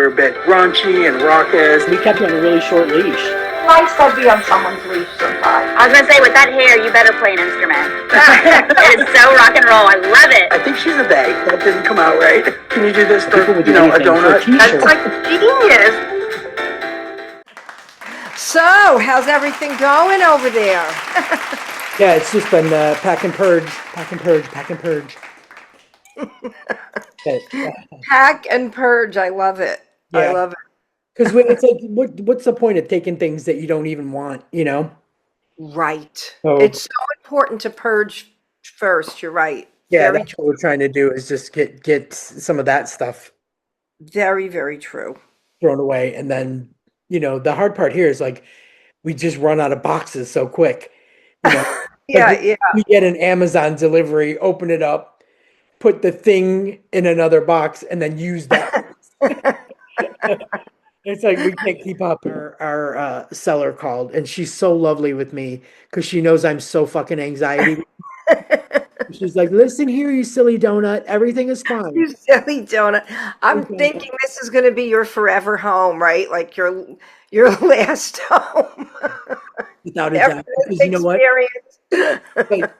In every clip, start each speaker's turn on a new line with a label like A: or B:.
A: were a bit raunchy and raucous.
B: We kept you on a really short leash.
C: Nice to be on someone's leash sometimes.
D: I was gonna say, with that hair, you better play an instrument. It is so rock and roll. I love it.
A: I think she's a they. That didn't come out right. Can you do this for,
B: People would do
A: a
B: anything for a
A: donut?
B: t-shirt.
C: That's like genius.
E: So, how's everything going over there?
B: Yeah, it's just been pack and purge, pack and purge, pack and purge.
E: Pack and purge. I love it. I
B: Yeah.
E: love it.
B: Because it's like, what's the point of taking things that you don't even want, you know?
E: Right.
B: So-
E: It's so important to purge first. You're right.
B: Yeah,
E: Very,
B: that's what we're trying to do is just get some of that stuff
E: very, very true.
B: thrown away. And then, the hard part here is like, we just run out of boxes so quick.
E: Yeah, yeah.
B: We get an Amazon delivery, open it up, put the thing in another box, and then use that. It's like we can't keep up. Our seller called, and she's so lovely with me because she knows I'm so fucking anxiety. She's like, "Listen here, you silly donut. Everything is fine."
E: You silly donut. I'm
B: Okay.
E: thinking this is going to be your forever home, right? Like your last home.
B: Without a
E: Never
B: doubt, because you know what?
E: experience.
B: Like,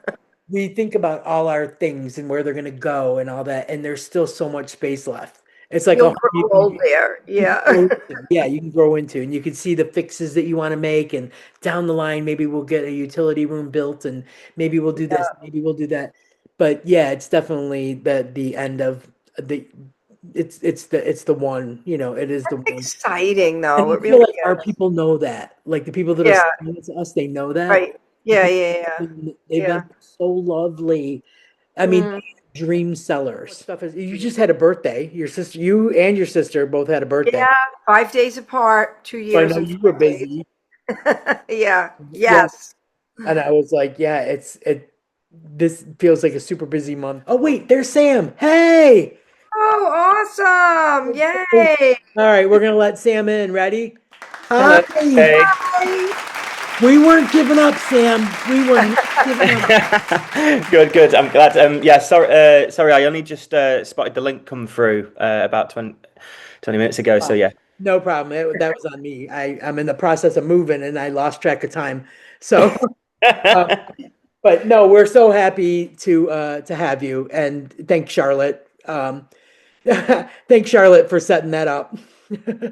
B: we think about all our things and where they're going to go and all that, and there's still so much space left. It's like
E: You'll
B: a
E: grow old there. Yeah.
B: yeah, you can grow into, and you can see the fixes that you want to make, and down the line, maybe we'll get a utility room built, and maybe we'll do this, maybe we'll do that. But yeah, it's definitely the end of the. It's the one, it is the one.
E: Exciting
B: And
E: though.
B: I
E: It
B: feel
E: really
B: like our
E: is.
B: people know that. Like the people that
E: Yeah.
B: are saying it to us, they know that.
E: Right. Yeah, yeah,
B: They've
E: yeah.
B: been so lovely. I mean, dream sellers. Stuff is. You just had a birthday. You and your sister both had a birthday.
E: Yeah, 5 days apart, 2
B: So I
E: years
B: know
E: and
B: you were
E: 4 days.
B: busy,
E: Yeah. Yes.
B: and I was like, yeah, this feels like a super busy month. Oh wait, there's Sam. Hey.
E: Oh, awesome. Yay.
B: All right, we're gonna let Sam in. Ready? Hi.
F: Hey.
E: Bye.
B: We weren't giving up, Sam. We weren't giving up.
F: Good. I'm glad. Yeah, sorry. I only just spotted the link come through about 20 minutes ago. So yeah.
B: No problem. That was on me. I'm in the process of moving and I lost track of time. So, but no, we're so happy to have you, and thank Charlotte. Thank Charlotte for setting that up.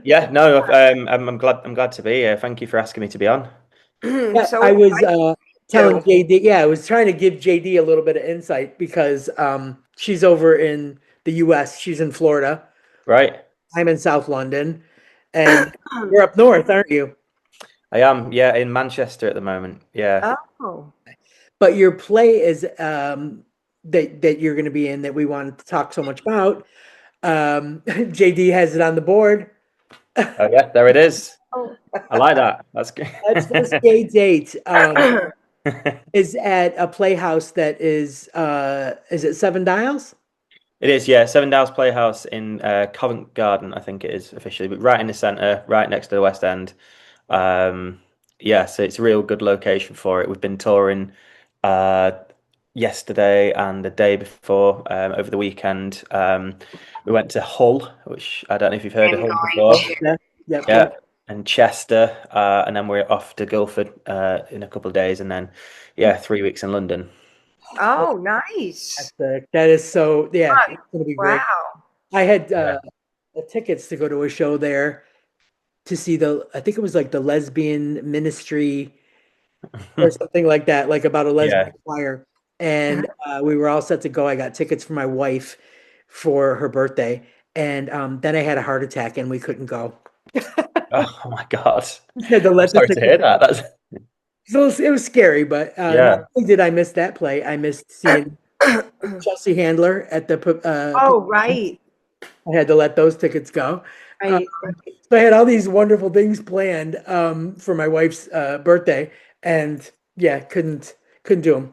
F: Yeah. No. I'm glad to be here. Thank you for asking me to be on.
B: Yeah,
E: So
B: I was telling
E: you.
B: JD. Yeah, I was trying to give JD a little bit of insight because she's over in the U.S. She's in Florida.
F: Right.
B: I'm in South London, and you're up north, aren't you?
F: I am. Yeah, in Manchester at the moment. Yeah.
E: Oh.
B: But your play is that you're going to be in that we wanted to talk so much about. JD has it on the board.
F: Oh yeah, there it is.
E: Oh.
F: I like that. That's good.
B: That's first gay date. Is at a playhouse that is it Seven Dials?
F: It is, yeah. Seven Dials Playhouse in Covent Garden, I think it is officially, but right in the centre, right next to the West End. Yeah, so it's a real good location for it. We've been touring yesterday and the day before over the weekend. We went to Hull, which I don't know if you've heard of Hull before. Yeah. And Chester, and then we're off to Guildford in a couple of days, and then 3 weeks in London.
E: Oh, nice.
B: That is so, yeah, it's going to be great.
E: Wow.
B: I had the tickets to go to a show there to see I think it was like the lesbian ministry or something like that, like about a lesbian choir. And we were all set to go. I got tickets for my wife for her birthday. And then I had a heart attack and we couldn't go.
F: Oh my God.
B: I'm
F: sorry to hear that.
B: So it was scary, but not only did I miss that play, I missed seeing Chelsea Handler at the.
E: Oh, right.
B: I had to let those tickets go.
E: Right.
B: So I had all these wonderful things planned for my wife's birthday, and couldn't do them.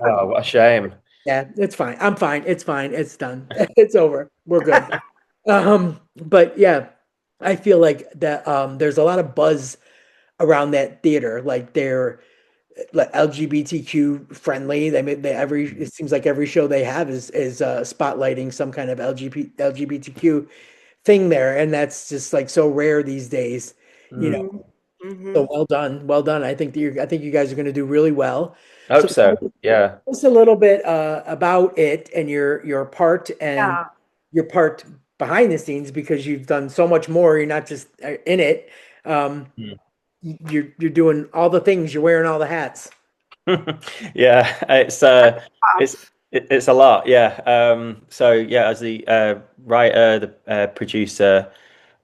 F: Oh, what a shame.
B: Yeah, it's fine. I'm fine. It's fine. It's done. It's over. We're good. But yeah, I feel like that there's a lot of buzz around that theater. Like they're like LGBTQ friendly. It seems like every show they have is spotlighting some kind of LGBTQ thing there, and that's just like so rare these days. You know,
E: Mhm.
B: so well done, well done. I think you guys are going to do really well.
F: I
B: So
F: hope so. Yeah.
B: tell us a little bit about it and your part and
C: Yeah.
B: your part behind the scenes, because you've done so much more. You're not just in it. Um,
F: Mm.
B: you're doing all the things. You're wearing all the hats.
F: Yeah, it's it's a lot. Yeah. So yeah, as the writer, the producer,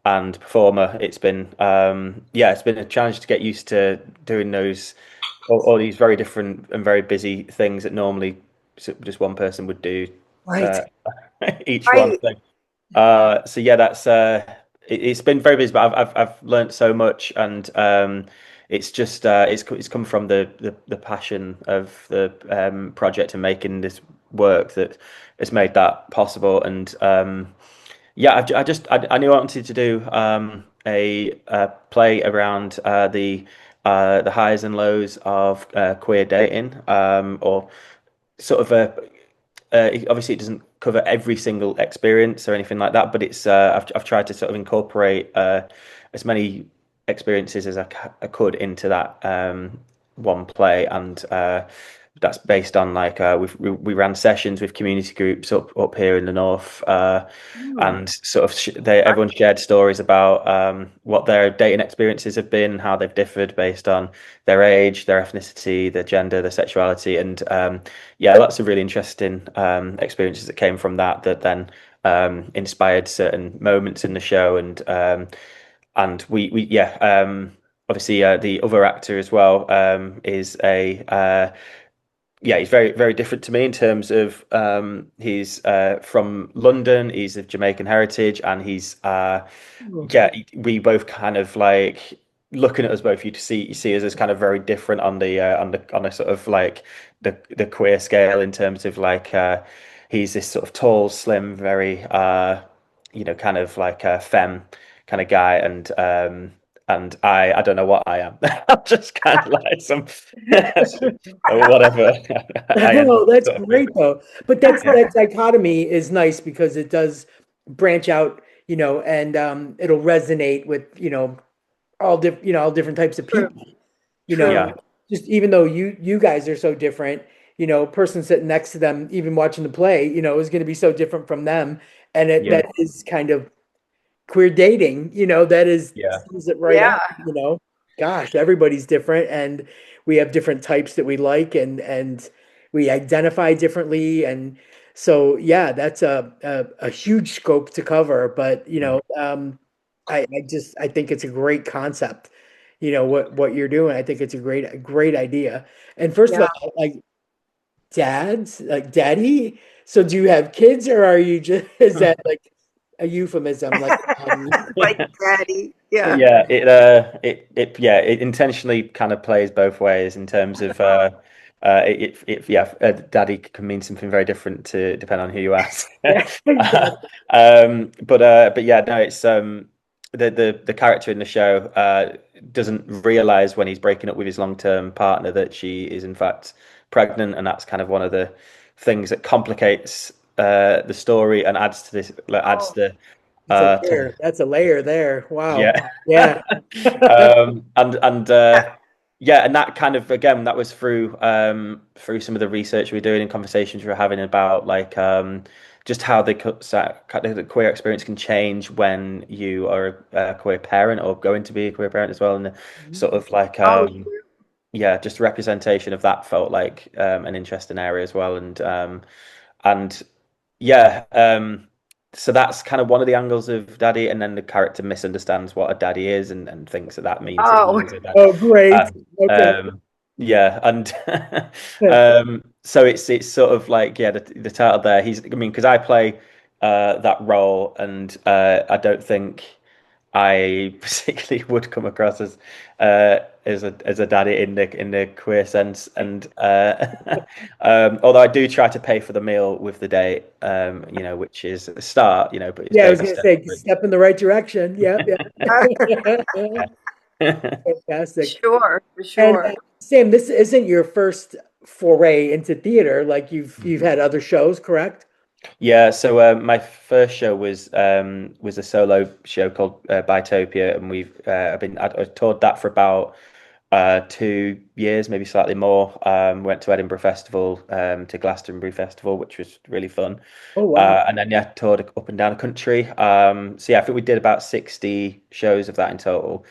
F: and performer, it's been yeah, it's been a challenge to get used to doing those all these very different and very busy things that normally just one person would do
B: Right.
F: uh, each one
E: Right.
F: thing. So yeah, that's it's been very busy, but I've learned so much, and it's just it's come from the passion of the project and making this work that has made that possible. And yeah, I knew I wanted to do a play around the highs and lows of queer dating, or sort of a obviously it doesn't cover every single experience or anything like that, but it's I've tried to sort of incorporate as many experiences as I could into that one play, and that's based on like we ran sessions with community groups up here in the north, and sort of everyone shared stories about what their dating experiences have been, how they've differed based on their age, their ethnicity, their gender, their sexuality, and yeah, lots of really interesting experiences that came from that then inspired certain moments in the show, and we yeah, obviously the other actor as well is a yeah, he's very different to me in terms of he's from London, he's of Jamaican heritage, and he's yeah, we both kind of like looking at us both. You see us as kind of very different on the sort of like the queer scale in terms of like he's this sort of tall, slim, very kind of like a femme kind of guy, and I don't know what I am. I'm just kind of like some whatever I end
B: Oh,
F: up
B: that's
F: sort of being.
B: great though. But
F: Yeah,
B: that dichotomy is nice because it does branch out, and it'll resonate with, all different types of
E: True.
B: people. You know,
F: yeah,
E: True.
B: just even though you guys are so different, person sitting next to them, even watching the play, is going to be so different from them, and
F: yeah,
B: that is kind of queer dating, that is
F: yeah,
B: sums it right
E: Yeah.
B: up, gosh, everybody's different, and we have different types that we like, and we identify differently, and so yeah, that's a huge scope to cover, but I think it's a great concept, what you're doing. I think it's a great idea. And first of
E: Yeah.
B: all, like daddy, so do you have kids, or are you just is that like a euphemism, like daddy?
E: Like daddy. Yeah.
F: yeah. It yeah, it intentionally kind of plays both ways in terms of yeah, daddy can mean something very different to depend on who you ask.
B: Yeah, exactly.
F: But yeah, no, it's the character in the show doesn't realize when he's breaking up with his long-term partner that she is in fact pregnant, and that's kind of one of the things that complicates the story and adds to this, like, adds
E: Oh,
F: the
B: It's a
F: to
B: layer. That's a layer there. Wow.
F: yeah.
B: Yeah.
F: And yeah, and that kind of, again, that was through some of the research we were doing and conversations we were having about like just how the queer experience can change when you are a queer parent or going to be a queer parent as well, and the sort of like
E: oh,
F: yeah, just representation of that felt like an interesting area as well, and yeah, so that's kind of one of the angles of daddy, and then the character misunderstands what a daddy is and thinks that means that he
E: oh,
F: is a dad.
B: Oh, great.
F: And,
B: Okay.
F: yeah, and so it's sort of like, yeah, the title there. I mean, because I play that role, and I don't think I particularly would come across as a daddy in the queer sense, and although I do try to pay for the meal with the date, which is a start, but it's
B: Yeah, I was
F: baby
B: gonna
F: steps.
B: say step in the right direction. Yeah, yeah.
F: Yeah.
B: Fantastic.
E: sure, for
B: And
E: sure.
B: Sam, this isn't your first foray into theater. Like you've had other shows, correct?
F: Yeah, so my first show was a solo show called Bitopia, and I toured that for about 2 years, maybe slightly more. Went to Edinburgh Festival, to Glastonbury Festival, which was really fun.
B: Oh wow.
F: And then yeah, toured up and down the country. So yeah, I think we did about 60 shows of that in total,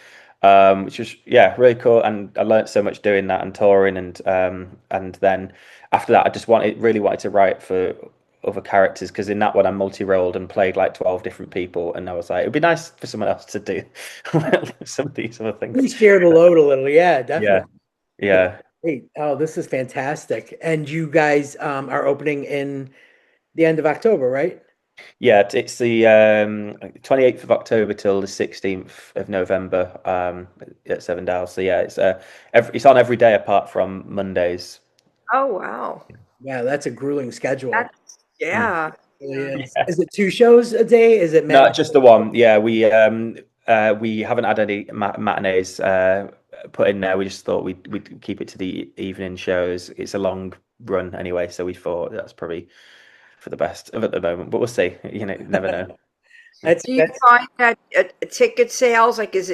F: which was yeah really cool. And I learned so much doing that and touring, and then after that, I just really wanted to write for other characters because in that one I multi-rolled and played like 12 different people, and I was like, it'd be nice for someone else to do some of these other
B: We
F: things.
B: share the load a little. Yeah,
F: Yeah,
B: definitely. That's
F: yeah.
B: great. Oh, this is fantastic. And you guys are opening in the end of October, right?
F: Yeah, it's the 28th of October till the 16th of November, at Seven Dials. So yeah, it's on every day apart from Mondays.
E: Oh, wow.
B: Yeah, that's a grueling schedule.
E: That's, yeah.
B: It really
E: Yeah.
B: is. Is it 2 shows a day? Is it
F: No,
B: matinee?
F: just the one. Yeah, we haven't had any matinees put in there. We just thought we'd keep it to the evening shows. It's a long run anyway, so we thought that's probably for the best of at the moment. But we'll see. You know, never know.
E: Do you
B: That's
E: find that ticket sales, like, is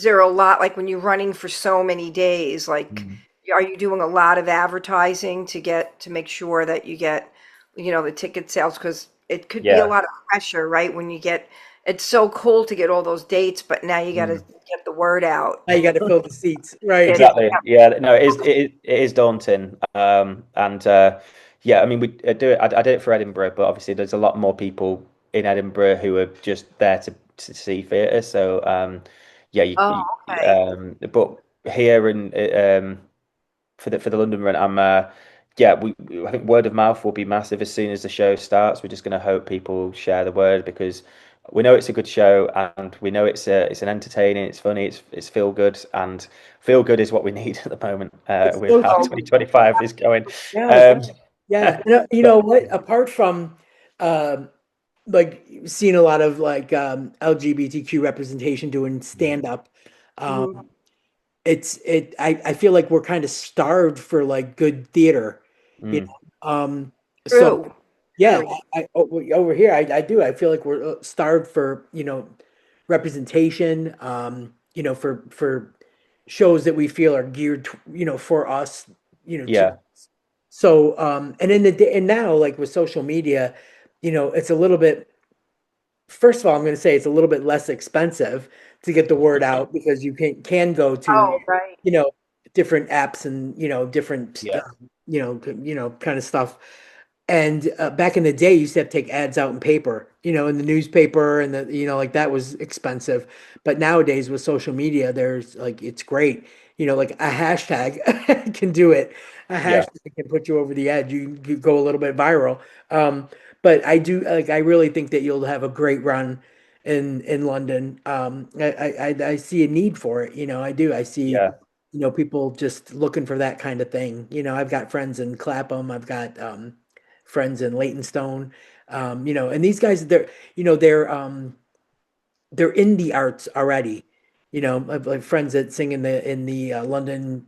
E: there a lot, like when you're running for so many days, like,
F: Mm.
E: are you doing a lot of advertising to make sure that you get, the ticket sales? Because it could be a
F: Yeah.
E: lot of pressure, right? When it's so cool to get all those dates, but now you got to
F: Mm.
E: get the word out.
B: now you got to fill the seats, right?
E: Get,
F: Exactly. Yeah. No, it is daunting. And yeah, I mean, we do it. I did it for Edinburgh, but obviously there's a lot more people in Edinburgh who are just there to see theatre. So yeah,
E: oh, okay.
F: but here in for the London run, yeah, I think word of mouth will be massive as soon as the show starts. We're just going to hope people share the word because we know it's a good show and we know it's an entertaining, it's funny, it's feel good, and feel good is what we need at the moment
B: It's
F: with
B: so
F: how
E: Oh,
B: true.
F: 2025 is going.
B: Yeah,
F: Um,
B: yeah. You know what? Apart from um, like seeing a lot of like LGBTQ representation doing stand up, um,
E: mhm.
B: I feel like we're kind of starved for like good theater, you
F: mm,
B: know. So
E: True.
B: yeah,
E: True.
B: over here I do. I feel like we're starved for representation. For shows that we feel are geared to, for us. To
F: yeah,
B: so and and now like with social media, it's a little bit. First of all, I'm going to say it's a little bit less expensive to get the word out because you can go to
E: Oh, right.
B: you know different apps and different
F: yeah,
B: kind of stuff. And back in the day, you used to have to take ads out in paper, in the newspaper, and like that was expensive. But nowadays with social media, there's like it's great. Like a hashtag can do it. A
F: yeah,
B: hashtag can put you over the edge. You go a little bit viral. But I do like. I really think that you'll have a great run in London. I see a need for it. I do. I see
F: yeah,
B: people just looking for that kind of thing. I've got friends in Clapham. I've got friends in Leytonstone. And these guys, they're in the arts already. I've like friends that sing in the London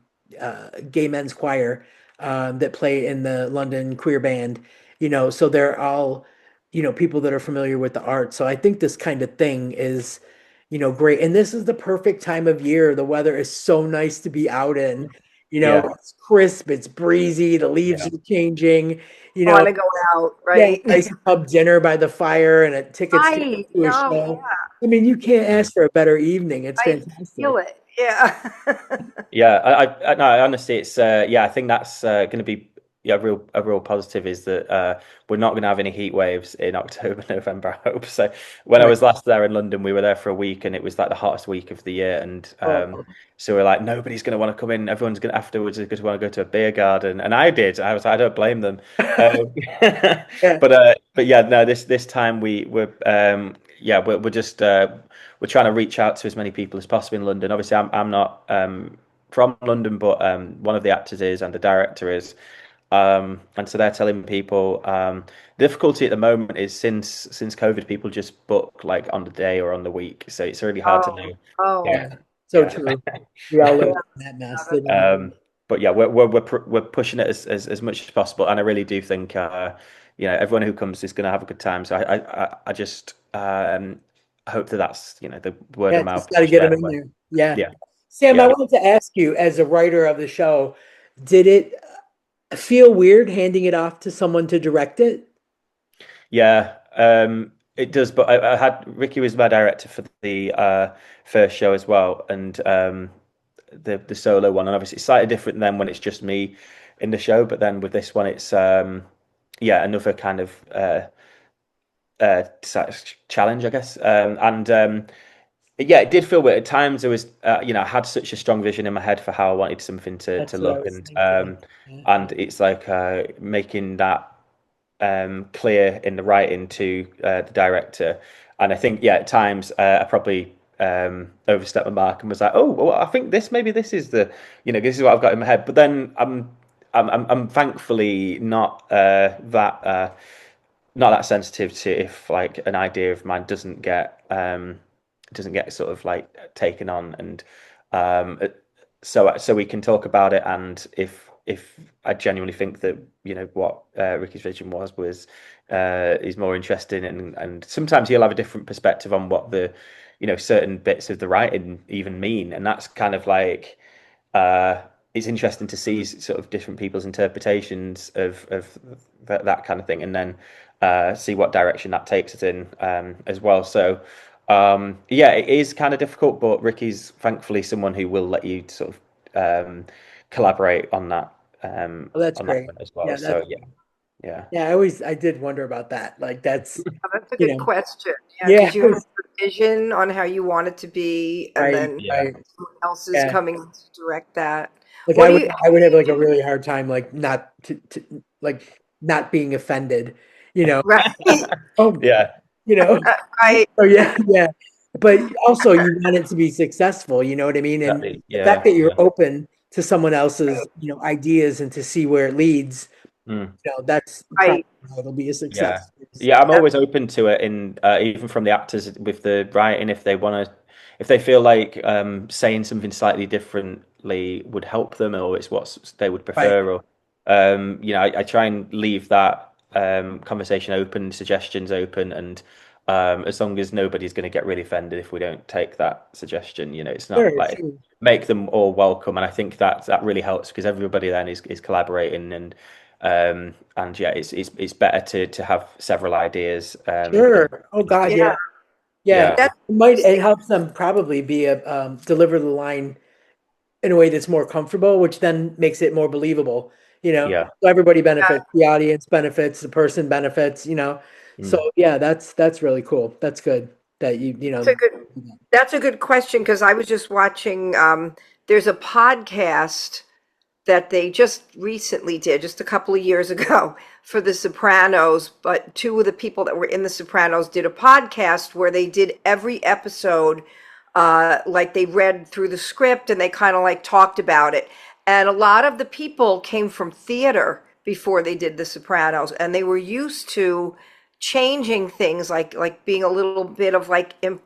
B: gay men's choir, that play in the London queer band. So they're all people that are familiar with the arts. So I think this kind of thing is great. And this is the perfect time of year. The weather is so nice to be out in.
F: yeah,
B: It's crisp, it's breezy, the leaves
F: yeah,
B: are changing. You know,
E: Want to go out,
B: yeah,
E: right?
B: nice pub dinner by the fire and a tickets to
E: Right.
B: to a
E: Oh,
B: show.
E: yeah.
B: I mean, you can't ask for a better evening. It's
E: I feel
B: fantastic.
E: it. Yeah.
F: yeah. No, honestly, it's yeah. I think that's going to be yeah, a real positive is that we're not going to have any heat waves in October, November. I hope so. When I
B: Right.
F: was last there in London, we were there for a week, and it was like the hottest week of the year. And
B: Oh,
F: so we're like, nobody's going to want to come in. Everyone's going to afterwards is going to want to go to a beer garden, and I did. I don't blame them.
B: yeah.
F: But yeah, no. This time yeah we're just we're trying to reach out to as many people as possible in London. Obviously, I'm not from London, but one of the actors is and the director is. And so they're telling people the difficulty at the moment is since COVID, people just book like on the day or on the week, so it's really hard to
E: Oh,
F: know.
E: oh,
F: Yeah,
B: Yeah. So
F: yeah.
B: true. We all live
E: yeah.
B: in that mess,
E: That's
B: living.
F: But yeah, we're pushing it as much as possible, and I really do think everyone who comes is going to have a good time. So I just hope that that's the word of mouth.
B: Just got to get them in there. Yeah.
F: Yeah.
B: Sam,
F: Yeah.
B: I wanted to ask you, as a writer of the show, did it feel weird handing it off to someone to direct it?
F: Yeah, it does. But I had Ricky was my director for the first show as well, and the solo one, and obviously it's slightly different than when it's just me in the show. But then with this one, it's another kind of challenge, I guess. Yeah, it did feel weird at times. There was, I had such a strong vision in my head for how I wanted something to
B: That's what I
F: look,
B: was
F: and
B: thinking. Yeah.
F: and it's like making that clear in the writing to the director. And I think, at times I probably overstepped my mark and was like, oh, well, I think maybe this is this is what I've got in my head. But then I'm thankfully not not that sensitive to if like an idea of mine doesn't get sort of like taken on, and so we can talk about it. And if I genuinely think that what Ricky's vision was is more interesting, and sometimes he'll have a different perspective on what the certain bits of the writing even mean, and that's kind of like it's interesting to see sort of different people's interpretations of that kind of thing, and then see what direction that takes us in as well. So it is kind of difficult, but Ricky's thankfully someone who will let you sort of collaborate on that
B: Well, that's
F: on that
B: great.
F: one as well.
B: Yeah,
F: So
B: yeah. I did wonder about that. Like that's
E: That's a
B: you
E: good
B: know,
E: question. Yeah,
B: yeah,
E: because you have a vision on how you want it to be, and
B: right,
E: then
F: yeah,
B: right.
E: someone else is
B: Yeah.
E: coming to direct that.
B: Like
E: What do you?
B: I would have like a really hard time like not to like not being offended, you know.
E: Right,
B: Oh,
F: yeah,
B: you know.
E: right,
B: Oh yeah, yeah. But also you want it to be successful, you know what I mean? And
F: exactly.
B: the fact
F: Yeah,
B: that you're
F: yeah.
B: open to someone else's, ideas and to see where it leads,
F: Mm.
B: that's
E: right.
B: probably how it'll be a
F: Yeah,
B: success.
F: yeah. I'm always open to it, in even from the actors with the writing, if they want to, if they feel like saying something slightly differently would help them, or it's what they would
B: Right.
F: prefer, or I try and leave that conversation open, suggestions open, and as long as nobody's going to get really offended if we don't take that suggestion, it's not
B: Sure,
F: like
B: sure.
F: make them all welcome, and I think that really helps because everybody then is collaborating, and yeah, it's better to have several ideas.
B: Sure. Oh God,
E: Yeah,
B: yeah. Yeah.
F: Yeah,
E: that's
B: It helps them probably be a deliver the line in a way that's more comfortable, which then makes it more believable,
F: yeah.
B: So everybody benefits, the audience benefits, the person benefits, So
F: Mm.
B: yeah, that's really cool. That's good that
E: that's a good. That's a good question because I was just watching. There's a podcast that they just recently did, just a couple of years ago, for The Sopranos. But two of the people that were in The Sopranos did a podcast where they did every episode, like they read through the script and they kind of like talked about it. And a lot of the people came from theater before they did The Sopranos, and they were used to changing things, like being a little bit of like a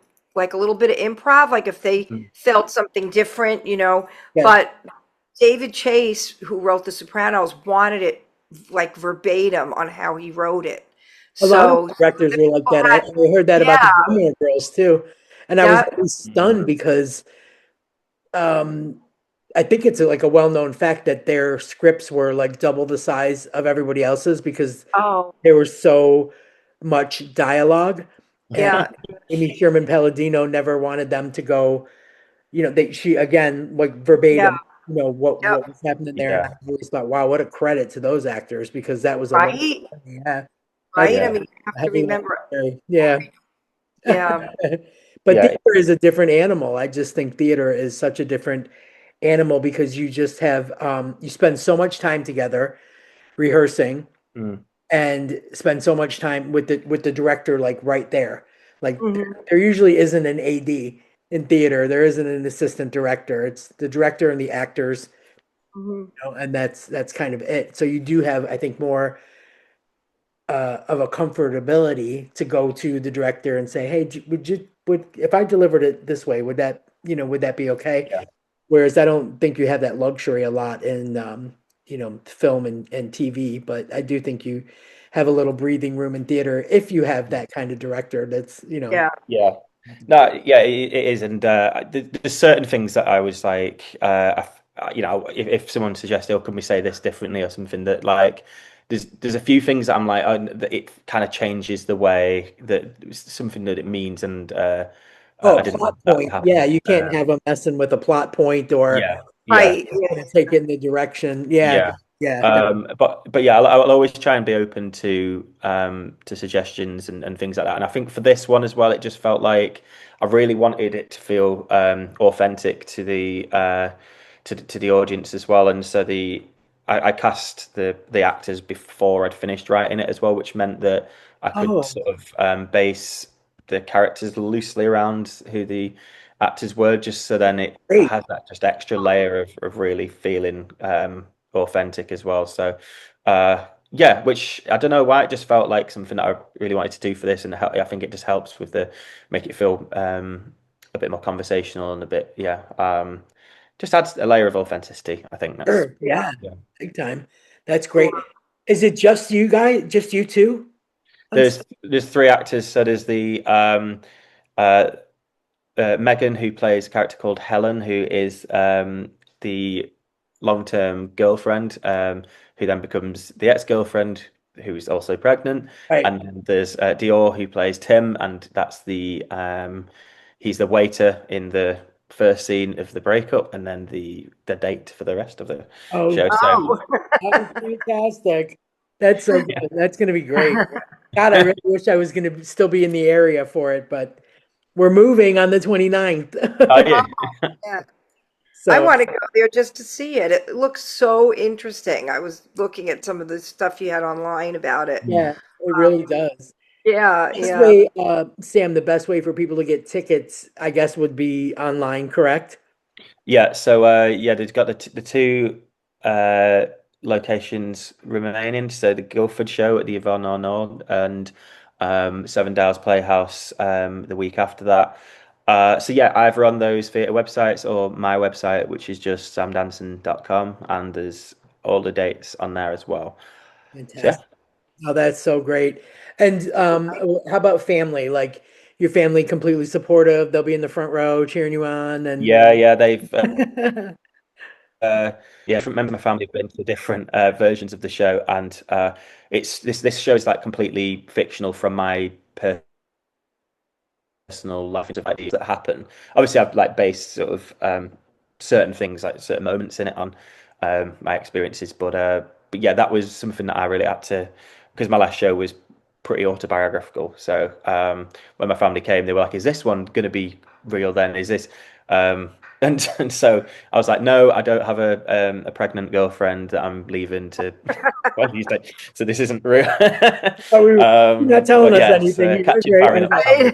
E: little bit of improv, like if they
F: Mm.
E: felt something different,
B: Yeah.
E: But David Chase, who wrote The Sopranos, wanted it like verbatim on how he wrote it.
B: A lot of
E: So
B: directors were like that. I heard that about the
E: yeah,
B: Gilmore Girls too, and I was
E: yeah,
B: always stunned because um, I think it's like a well-known fact that their scripts were like double the size of everybody else's because
E: oh,
B: there was so much dialogue, and
E: yeah,
B: Amy Sherman Palladino never wanted them to go. She again like
E: yeah,
B: verbatim. What
E: yep,
B: was happening there, and
F: Yeah,
B: I always thought, wow, what a credit to those actors because that was a long.
E: right,
B: Yeah,
E: right.
B: that's
E: I
F: yeah,
E: mean, you have to
B: heavy
E: remember,
B: library. Yeah.
E: yeah,
B: But
F: yeah,
B: theater is a different animal. I just think theater is such a different animal because you just have you spend so much time together rehearsing
F: mm,
B: and spend so much time with the director like right there. Like
E: hmm,
B: there usually isn't an AD in theater. There isn't an assistant director. It's the director and the actors,
E: hmm,
B: and that's kind of it. So you do have, I think, more of a comfortability to go to the director and say, "Hey, would if I delivered it this way, would that be okay?"
F: yeah,
B: Whereas I don't think you have that luxury a lot in film and TV, but I do think you have a little breathing room in theater if you have that kind of director that's,
E: Yeah.
F: Yeah. No, yeah, it is, and there's certain things that I was like, if someone suggested, "Oh, can we say this differently?" or something, that like, there's a few things that I'm like, oh, that it kind of changes the way that something that it means, and
B: Oh,
F: I didn't
B: plot
F: want that to
B: point.
F: happen.
B: Yeah, you can't have them messing with a plot point or
F: Yeah, yeah.
E: Right.
B: gonna take it in the direction. Yeah,
F: Yeah.
B: yeah,
F: But yeah, I'll always try and be open to suggestions and things like that. And I think for this one as well, it just felt like I really wanted it to feel authentic to the audience as well. And so I cast the actors before I'd finished writing it as well, which meant that I could
B: Oh,
F: sort of base the characters loosely around who the actors were, just so then it
B: great.
F: has that just extra layer of really feeling authentic as well. So yeah, which I don't know why it just felt like something that I really wanted to do for this, and I think it just helps with the make it feel a bit more conversational and a bit just adds a layer of authenticity. I think that's
B: Sure. Yeah,
F: yeah.
B: big time. That's great. Is it just you guys, just you two?
F: There's three actors. So there's the uh, Megan, who plays a character called Helen, who is the long-term girlfriend, who then becomes the ex-girlfriend, who's also pregnant.
B: Right.
F: And then there's Dior, who plays Tim, and that's he's the waiter in the first scene of the breakup, and then the date for the rest of the
B: Oh,
F: show. So
E: Oh.
B: that was fantastic. That's so
F: yeah,
B: good. That's gonna be great. God, I really wish I was gonna still be in the area for it, but we're moving on the 29th.
F: oh, yeah,
E: Yeah. I
B: So
E: want to go there just to see it. It looks so interesting. I was looking at some of the stuff you had online about it.
B: yeah, it really does.
E: Yeah,
B: Best
E: yeah.
B: way, Sam, the best way for people to get tickets, I guess, would be online, correct?
F: yeah. So yeah, they've got the two uh, locations remaining. So the Guildford show at the Yvonne Arnaud and Seven Dials Playhouse the week after that. So yeah, either on those theatre websites or my website, which is just samdanson.com, and there's all the dates on there as well. So
B: Fantastic. Oh, that's so great. And how about family? Like your family completely supportive, they'll be in the front row cheering you on and
F: yeah, they've yeah, different members of my family have been to different versions of the show, and it's this show is like completely fictional from my personal life of ideas that happen. Obviously, I've like based sort of certain things, like certain moments in it, on my experiences. But yeah, that was something that I really had to, because my last show was pretty autobiographical. So when my family came, they were like, "Is this one going to be real? Then is this?" And so I was like, "No, I don't have a pregnant girlfriend that I'm leaving to." Well, you say, so this isn't real.
B: oh, you're not telling
F: But
B: us
F: yes,
B: anything. You're
F: catching
B: great.
F: Farron at the family.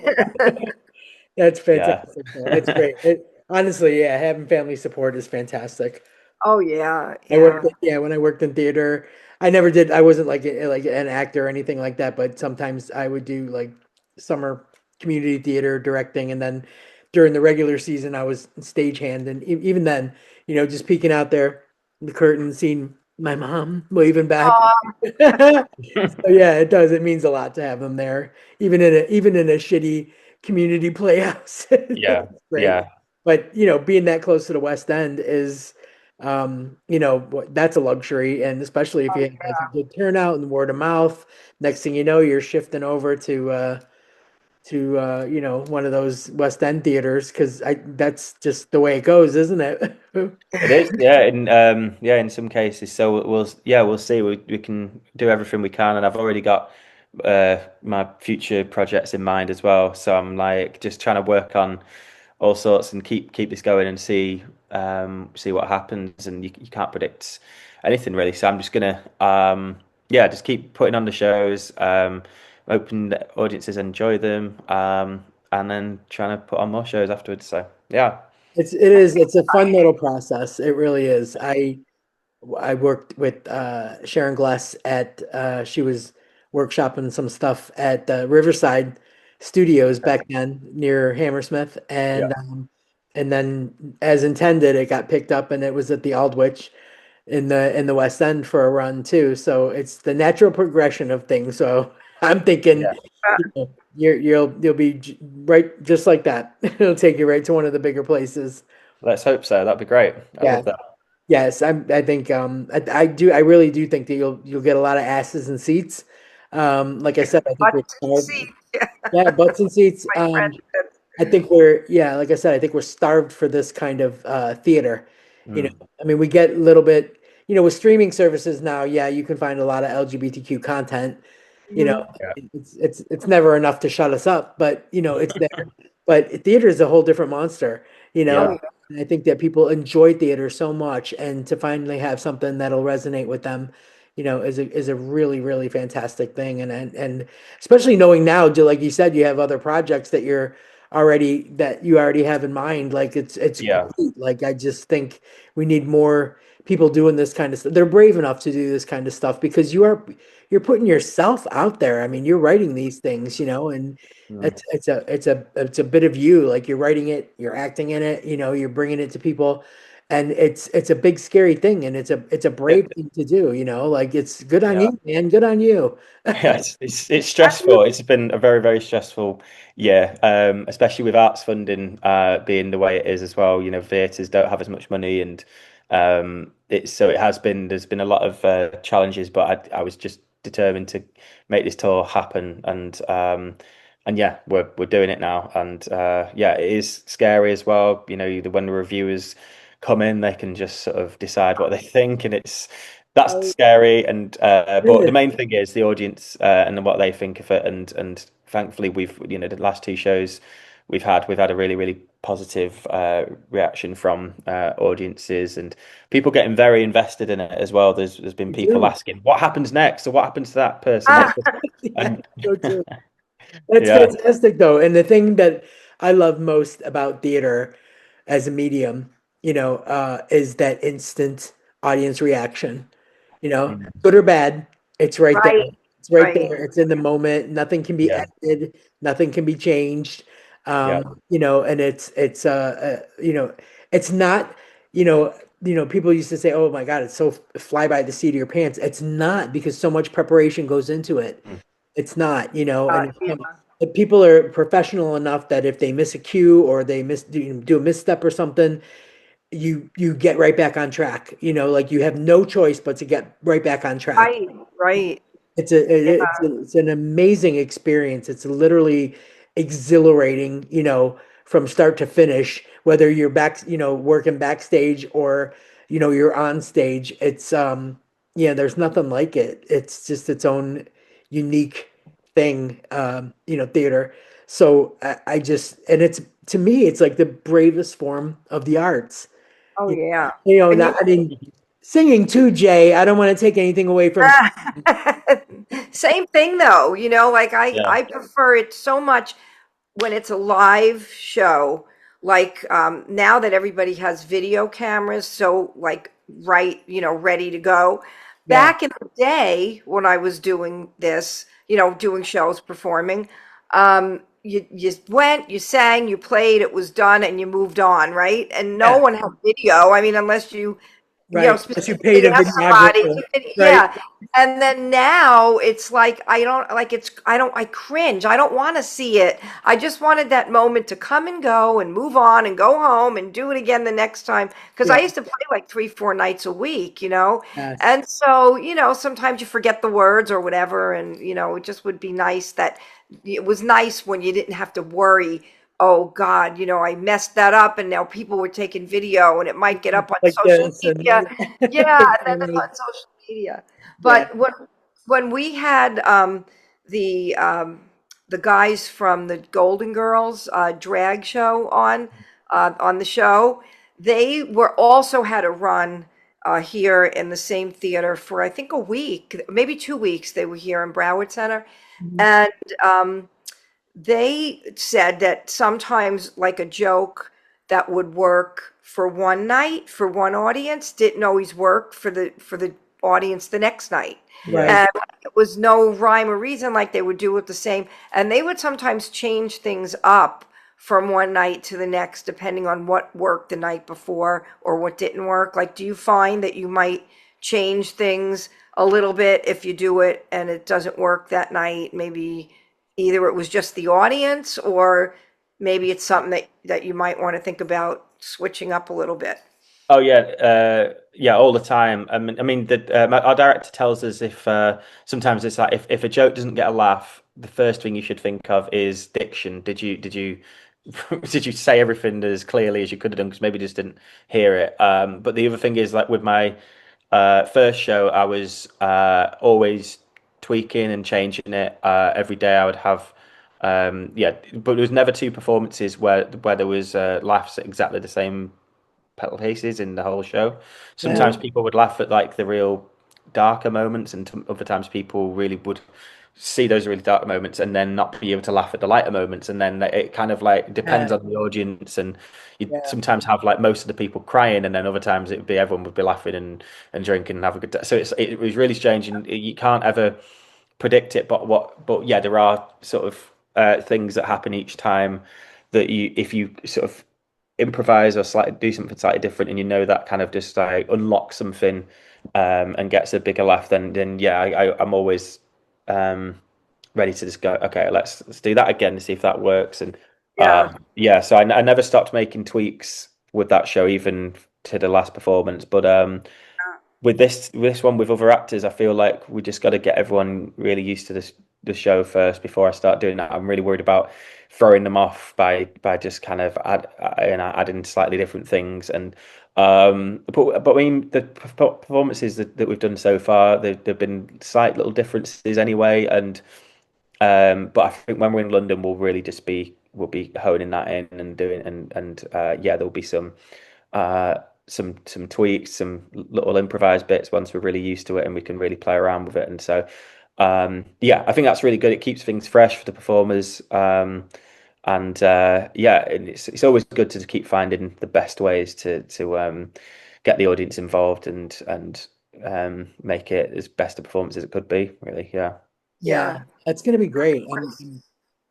B: That's
F: Yeah,
B: fantastic. Though. That's great. Honestly, yeah, having family support is fantastic.
E: Oh, yeah,
B: I worked,
E: yeah.
B: yeah, when I worked in theater, I never did. I wasn't like like an actor or anything like that, but sometimes I would do like summer community theater directing, and then during the regular season, I was stagehand, and even then, just peeking out there, the curtain, seeing my mom waving back. So yeah, it does. It means a lot to have them there, even in a shitty community playhouse.
F: yeah,
B: It's great.
F: yeah,
B: But being that close to the West End is, that's a luxury, and especially if you have like a good turnout and word of mouth. Next thing you know, you're shifting over to one of those West End theaters because I that's just the way it goes, isn't it?
F: it is. Yeah, in some cases. So we'll see. We can do everything we can, and I've already got my future projects in mind as well. So I'm like just trying to work on all sorts and keep this going and see what happens. And you can't predict anything really. So I'm just gonna yeah, just keep putting on the shows, hoping that audiences enjoy them, and then trying to put on more shows afterwards. So yeah.
B: It's a fun little process. It really is. I worked with Sharon Glass at she was workshopping some stuff at Riverside Studios back then near Hammersmith,
F: Yeah.
B: and then as intended, it got picked up and it was at the Aldwych, in the West End for a run too. So it's the natural progression of things. So I'm thinking,
F: Yeah.
B: you know, you'll be right just like that. It'll take you right to one of the bigger places.
F: Let's hope so. That'd be great. I
B: Yeah.
F: love that.
B: Yes, I think I really do think that you'll get a lot of asses and seats. Like I said, I think we're
E: Butts and seats. Yeah,
B: yeah, butts and seats.
E: my friend said.
B: I think we're yeah, like I said, I think we're starved for this kind of theater. You know,
F: Mm.
B: I mean, we get a little bit, with streaming services now, yeah, you can find a lot of LGBTQ content. You know,
E: Mhm.
F: Yeah.
B: it's never enough to shut us up, but it's there. But theater is a whole different monster, you
E: Oh,
B: know.
F: Yeah.
E: yeah.
B: And I think that people enjoy theater so much, and to finally have something that'll resonate with them, is a really, really fantastic thing. And especially knowing now, like you said, you have other projects that you already have in mind. Like it's
F: Yeah.
B: great. Like I just think we need more people doing this kind of stuff. They're brave enough to do this kind of stuff because you're putting yourself out there. I mean, you're writing these things, and
F: Mm.
B: it's a bit of you. Like you're writing it, you're acting in it, you're bringing it to people, and it's a big scary thing, and it's a brave
F: It,
B: thing to do. Like it's good on
F: yeah.
B: you, man. Good on you.
F: Yeah, it's stressful. It's been a very, very stressful year, especially with arts funding being the way it is as well. Theatres don't have as much money, and it has been. There's been a lot of challenges, but I was just determined to make this tour happen, and yeah, we're doing it now, and yeah, it is scary as well. When the reviewers come in, they can just sort of decide what they think, and that's scary. And but the main thing is the audience and what they think of it, and thankfully we've the last two shows we've had a really, really positive reaction from audiences, and people getting very invested in it as well. There's been
B: You
F: people
B: do.
F: asking what happens next, or what happens to that person.
E: Ah,
B: Yeah,
F: And
B: so true. That's
F: yeah.
B: fantastic, though. And the thing that I love most about theater as a medium, is that instant audience reaction.
F: Mm.
B: Good or bad, it's right there.
E: right,
B: It's right
E: right.
B: there. It's in the moment. Nothing can be
F: Yeah.
B: edited. Nothing can be changed.
F: Yeah.
B: And it's not, people used to say, "Oh my God, it's so fly by the seat of your pants." It's not because so much preparation goes into it.
F: Mm.
B: It's not, and
E: Yeah.
B: if people are professional enough that if they miss a cue or they do a misstep or something, you get right back on track. Like you have no choice but to get right back on track.
E: Right, right.
B: It's an amazing experience. It's literally exhilarating, from start to finish, whether you're working backstage or, you're on stage. Yeah, there's nothing like it. It's just its own unique thing, theater. So I just, and it's, to me, it's like the bravest form of the arts.
E: Oh,
B: You
E: yeah. And
B: not, I mean, singing too, Jay. I don't want to take anything away from.
E: same thing though, like
F: Yeah.
E: I prefer it so much when it's a live show. Like now that everybody has video cameras, so like right, ready to go.
B: Yeah,
E: Back in the day when I was doing this, doing shows, performing, you went, you sang, you played, it was done, and you moved on, right? And no
B: yeah,
E: one had video. I mean, unless you
B: right. But you paid
E: specifically
B: a
E: ask somebody,
B: videographer, right?
E: yeah. And then now it's like I cringe. I don't want to see it. I just wanted that moment to come and go and move on and go home and do it again the next time. Because I
B: Yeah,
E: used to play like 3, 4 nights a week,
B: yes.
E: and so sometimes you forget the words or whatever, and it just would be nice that it was nice when you didn't have to worry. Oh God, I messed that up, and now people were taking video, and it might get up on
B: Like
E: social
B: this and
E: media. Yeah, and then it's
B: right.
E: on social media.
B: Yeah.
E: But when we had the um, the guys from the Golden Girls drag show on the show, they were also had a run here in the same theater for I think a week, maybe 2 weeks. They were here in Broward Center,
B: Mhm.
E: and they said that sometimes like a joke that would work for one night for one audience didn't always work for the audience the next night.
F: Yeah.
B: Right.
E: And it was no rhyme or reason, like they would do it the same, and they would sometimes change things up from one night to the next, depending on what worked the night before or what didn't work? Like, do you find that you might change things a little bit if you do it and it doesn't work that night? Maybe either it was just the audience, or maybe it's something that you might want to think about switching up a little bit.
F: Oh yeah, yeah, all the time. I mean, our director tells us if sometimes it's like if a joke doesn't get a laugh, the first thing you should think of is diction. Did you did you say everything as clearly as you could have done? Because maybe you just didn't hear it. But the other thing is, like with my first show, I was always tweaking and changing it. Every day I would have. Yeah, but there was never two performances where there was laughs at exactly the same places in the whole show. Sometimes people would laugh at like the real darker moments, and other times people really would see those really dark moments and then not be able to laugh at the lighter moments. And then it kind of like depends on the audience, and you sometimes have like most of the people crying, and then other times it would be everyone would be laughing and drinking and have a good day. So it was really strange, and you can't ever predict it. But yeah, there are sort of things that happen each time that if you sort of improvise or slightly do something slightly different, and you know that kind of just like unlocks something and gets a bigger laugh, then yeah, I'm always ready to just go, okay, let's do that again to see if that works. And yeah, so I never stopped making tweaks with that show, even to the last performance. But with this one with other actors, I feel like we just got to get everyone really used to the show first before I start doing that. I'm really worried about throwing them off by just kind of adding slightly different things. And but I mean the performances that we've done so far, they've been slight little differences anyway. And but I think when we're in London, we'll be honing that in and doing and yeah, there'll be some tweaks, some little improvised bits once we're really used to it and we can really play around with it. And so yeah, I think that's really good. It keeps things fresh for the performers. And yeah, and it's always good to keep finding the best ways to get the audience involved and make it as best a performance as it could be, really.
B: Yeah, that's gonna be great. And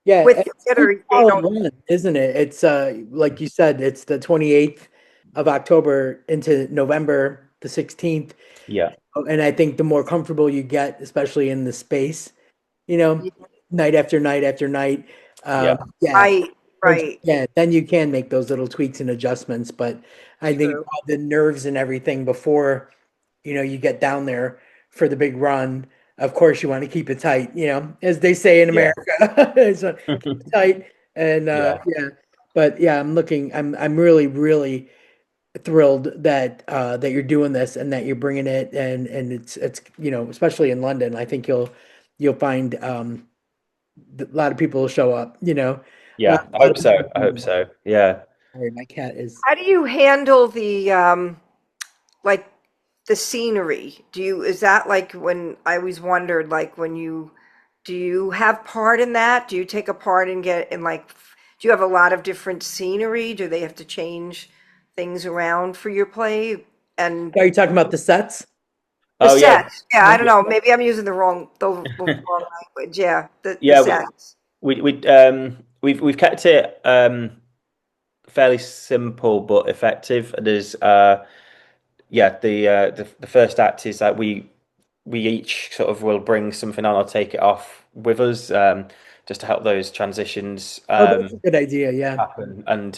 B: yeah,
E: With
B: it's a
E: theater, they
B: solid
E: don't.
B: run, isn't it? It's like you said, it's the 28th of October into November the 16th.
F: Yeah.
B: And I think the more comfortable you get, especially in the space, you know, night after night after night,
F: Yeah.
B: yeah,
E: Right.
B: yeah, then you can make those little tweaks and adjustments. But I think
E: True.
B: the nerves and everything before, you get down there for the big run. Of course, you want to keep it tight, as they say in
F: Yeah.
B: America. So keep it tight. And
F: Yeah.
B: yeah, but yeah, I'm really, really thrilled that you're doing this and that you're bringing it, and it's especially in London. I think you'll find a lot of people will show up.
F: Yeah. I
B: A lot
F: hope
B: of
F: so.
B: people
F: I hope so. Yeah.
B: Sorry, my cat is.
E: How do you handle the like the scenery? Is that like, when I always wondered, like do you have part in that? Do you take a part and get in, like, do you have a lot of different scenery? Do they have to change things around for your play? And
B: Are you talking about the sets?
E: the
F: Oh yeah.
E: sets, yeah, I don't know, maybe I'm using the wrong language. Yeah, the
F: Yeah.
E: sets.
F: We've kept it fairly simple but effective. There's yeah, the first act is that we each sort of will bring something on or take it off with us, just to help those transitions
B: Oh, that's a good idea. Yeah.
F: happen. And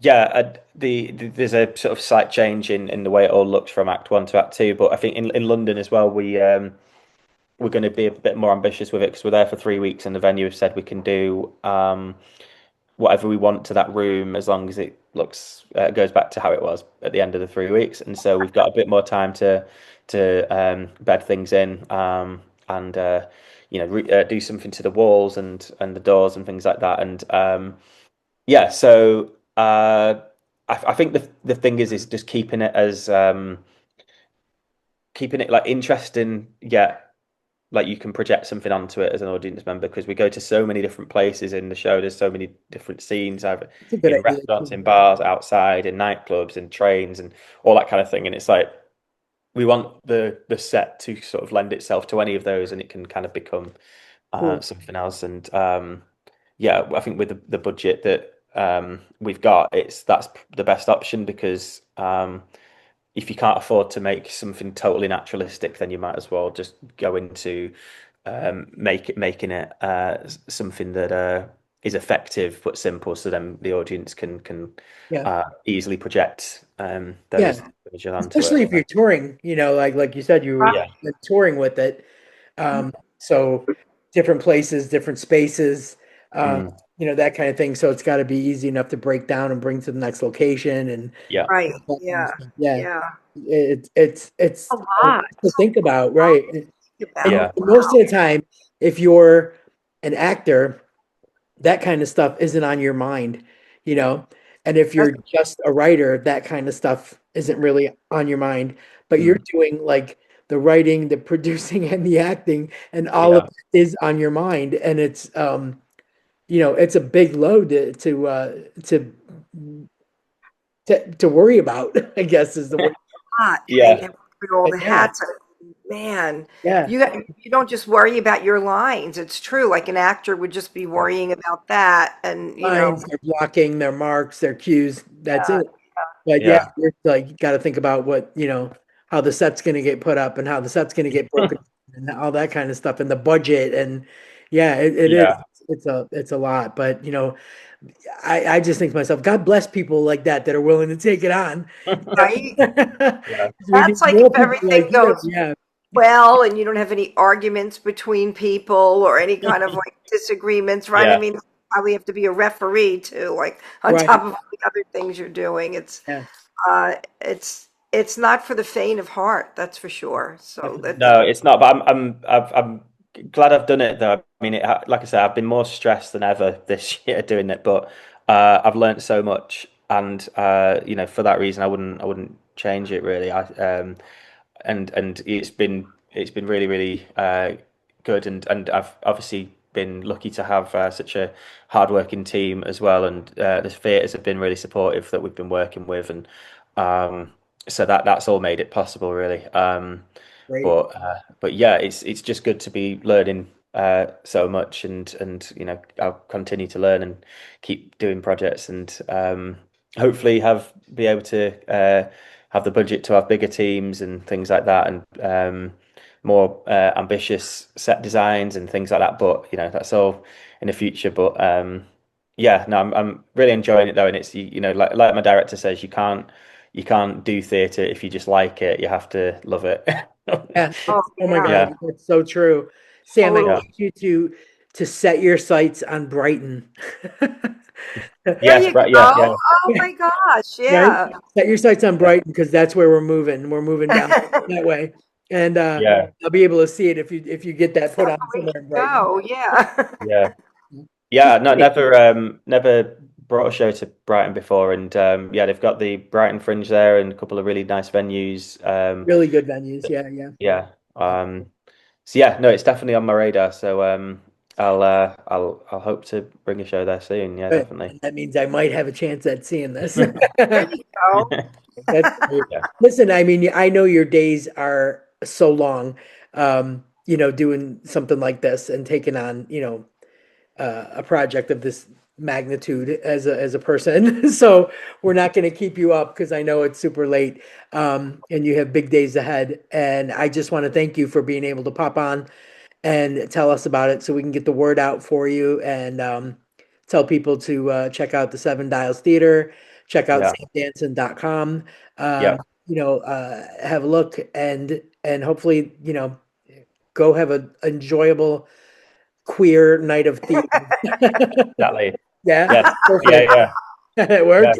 F: yeah, there's a sort of slight change in the way it all looks from Act One to Act Two. But I think in London as well, we're going to be a bit more ambitious with it because we're there for 3 weeks, and the venue have said we can do whatever we want to that room as long as it looks goes back to how it was at the end of the 3 weeks. And so we've got a bit more time to bed things in, and do something to the walls and the doors and things like that. And yeah, so I think the thing is just keeping it as keeping it like interesting, yet like you can project something onto it as an audience member, because we go to so many different places in the show. There's so many different scenes, either
B: It's a good
F: in
B: idea.
F: restaurants, in bars, outside, in nightclubs, in trains, and all that kind of thing. And it's like we want the set to sort of lend itself to any of those, and it can kind of become
B: Cool.
F: something else. And yeah, I think with the budget that we've got, that's the best option because if you can't afford to make something totally naturalistic, then you might as well just go into making it something that is effective but simple, so then the audience can
B: Yeah.
F: easily project
B: Yeah.
F: those images onto it.
B: Especially if you're touring, like you said, you were
F: Yeah.
B: touring with it. So different places, different spaces,
F: Mm.
B: that kind of thing. So it's got to be easy enough to break down and bring to the next location and
F: Yeah.
E: Right.
B: that kind of
E: Yeah.
B: stuff. Yeah.
E: Yeah.
B: It's
C: A
B: a lot
C: lot.
B: to think about, right? And
F: Yeah.
B: most of the time, if you're an actor, that kind of stuff isn't on your mind, you know? And if you're just a writer, that kind of stuff isn't really on your mind. But you're
F: Mm.
B: doing like the writing, the producing, and the acting, and all of
F: Yeah.
B: it is on your mind. And it's a big load to worry about, I guess is the word.
E: Hot. And
F: Yeah.
E: you have to wear all
B: But
E: the
B: yeah,
E: hats. Man,
B: yeah,
E: you don't just worry about your lines. It's true. Like an actor would just be worrying about that, and
B: lines, their blocking, their marks, their cues. That's
E: yeah,
B: it. But yeah,
F: Yeah.
B: you're like you got to think about how the set's going to get put up and how the set's going to get broken and all that kind of stuff and the budget and yeah, it is.
F: Yeah.
B: It's a lot, but I just think to myself, God bless people like that are willing to take it on.
E: right.
F: Yeah.
B: We need
E: That's like
B: more
E: if
B: people like
E: everything
B: you.
E: goes
B: Yeah,
E: well and you don't have any arguments between people or any kind of like disagreements, right? I
F: Yeah.
E: mean, probably have to be a referee too, like on
B: right.
E: top of all the other things you're doing.
B: Yeah,
E: It's not for the faint of heart, that's for sure. So
B: definitely.
E: that
F: No, it's not. But I'm glad I've done it though. I mean, like I said, I've been more stressed than ever this year doing it, but I've learned so much, and for that reason, I wouldn't change it really. And it's been really really good, and I've obviously been lucky to have such a hardworking team as well, and the theatres have been really supportive that we've been working with, and um, so that's all made it possible really.
B: Great.
F: But yeah, it's just good to be learning so much, and I'll continue to learn and keep doing projects, and hopefully be able to have the budget to have bigger teams and things like that, and more ambitious set designs and things like that. But that's all in the future. But yeah, no, I'm really enjoying it though, and it's like my director says, you can't do theatre if you just like it. You have to love it.
B: Yeah.
E: oh
B: Oh my
E: yeah,
F: Yeah,
B: God, that's so true. Sam, I
E: totally.
F: yeah.
B: need you to set your sights on Brighton.
E: There
F: Yes,
E: you
F: right. Yeah,
E: go.
F: yeah,
E: Oh my gosh,
B: Right?
E: yeah.
B: Set your sights on
F: yeah,
B: Brighton because that's where we're moving. We're moving down that way. And
F: yeah,
B: I'll be able to see it if you get that put on
E: We
B: somewhere in
E: can
B: Brighton.
E: go, yeah.
F: yeah, yeah. No, never brought a show to Brighton before, and yeah, they've got the Brighton Fringe there and a couple of really nice venues.
B: Really good venues. Yeah, yeah.
F: Yeah. So yeah, no, it's definitely on my radar. So I'll hope to bring a show there soon. Yeah,
B: But
F: definitely.
B: that means I might have a chance at seeing this.
E: There you go.
B: That's great.
F: Yeah,
B: Listen, I mean, I know your days are so long, doing something like this and taking on, a project of this magnitude as a person. So we're not going to keep you up because I know it's super late, and you have big days ahead. And I just want to thank you for being able to pop on and tell us about it so we can get the word out for you and tell people to check out the Seven Dials Theater, check out
F: yeah,
B: samdanson.com,
F: yeah,
B: have a look and hopefully, go have an enjoyable queer night of theater.
F: exactly.
B: Yeah,
F: Yes,
B: perfect.
F: yeah,
B: It
F: yeah.
B: works.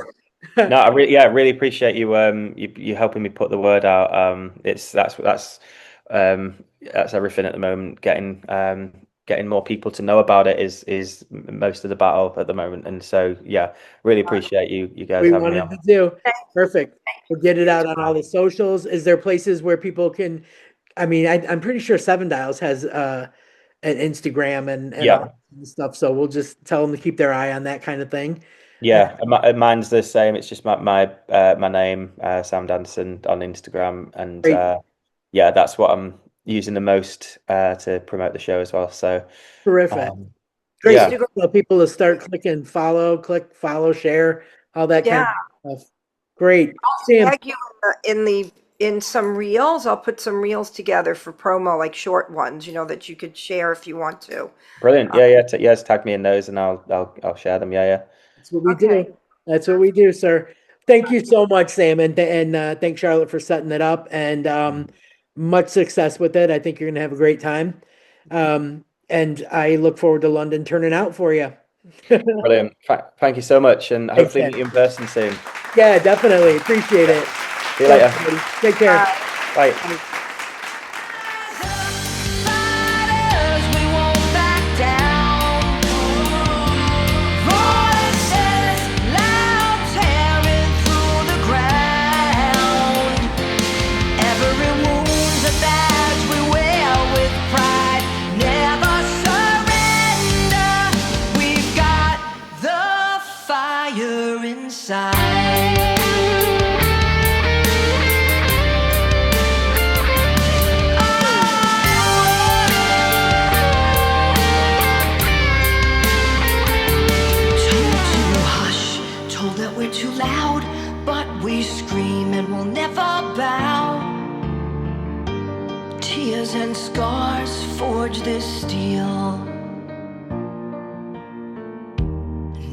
F: No, I really appreciate you helping me put the word out. It's that's everything at the moment. Getting more people to know about it is most of the battle at the moment. And so yeah, really appreciate you guys
B: We
F: having me
B: wanted
F: on.
B: to do. Perfect. We'll get it out on all the socials. Is there places where people can, I mean, I'm pretty sure Seven Dials has an Instagram and all
F: Yeah,
B: that kind of stuff. So we'll just tell them to keep their eye on that kind of thing. And
F: yeah. Mine's the same. It's just my name, Sam Danson on Instagram, and
B: great,
F: yeah, that's what I'm using the most to promote the show as well. So
B: terrific.
F: um,
B: Great.
F: Yeah.
B: So people to start clicking follow, share, all that kind of stuff. Great. Sam,
E: Tag you in some reels. I'll put some reels together for promo, like short ones, that you could share if you want to.
F: Brilliant. Yeah. Just tag me in those and I'll share them. Yeah.
B: that's what we
E: Okay.
B: do. That's what we do, sir. Thank you so much, Sam, and thanks Charlotte for setting it up, and much success with it. I think you're gonna have a great time, and I look forward to London turning out for you.
F: Brilliant. Thank you so much, and hopefully
B: Sam.
F: meet you in person soon.
B: Yeah, definitely appreciate it.
F: See you later.
B: Thanks, buddy. Take care.
F: Bye.
G: Fighters, we won't back down. Voices loud, tearing through the ground. Every wound's a badge we wear with pride. Never surrender. We've got the fire inside. Told that we're too loud, but we scream and we'll never bow. Tears and scars forge this steel.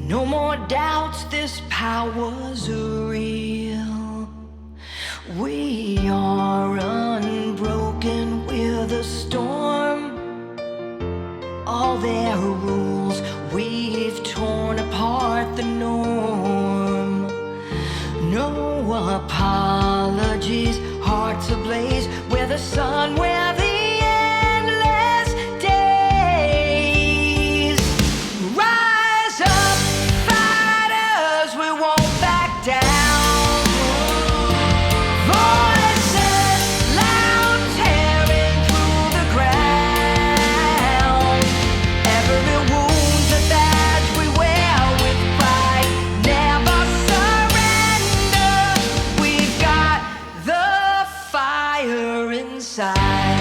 G: No more doubts, this power's real. We are unbroken, we're the storm. All their rules, we've torn apart the norm. No apologies, hearts ablaze, we're the sun, we're the endless days. Rise up, fighters, we won't back down. Voices loud, tearing through the ground. Every wound's a badge we wear with pride. Never surrender. We've got the fire inside.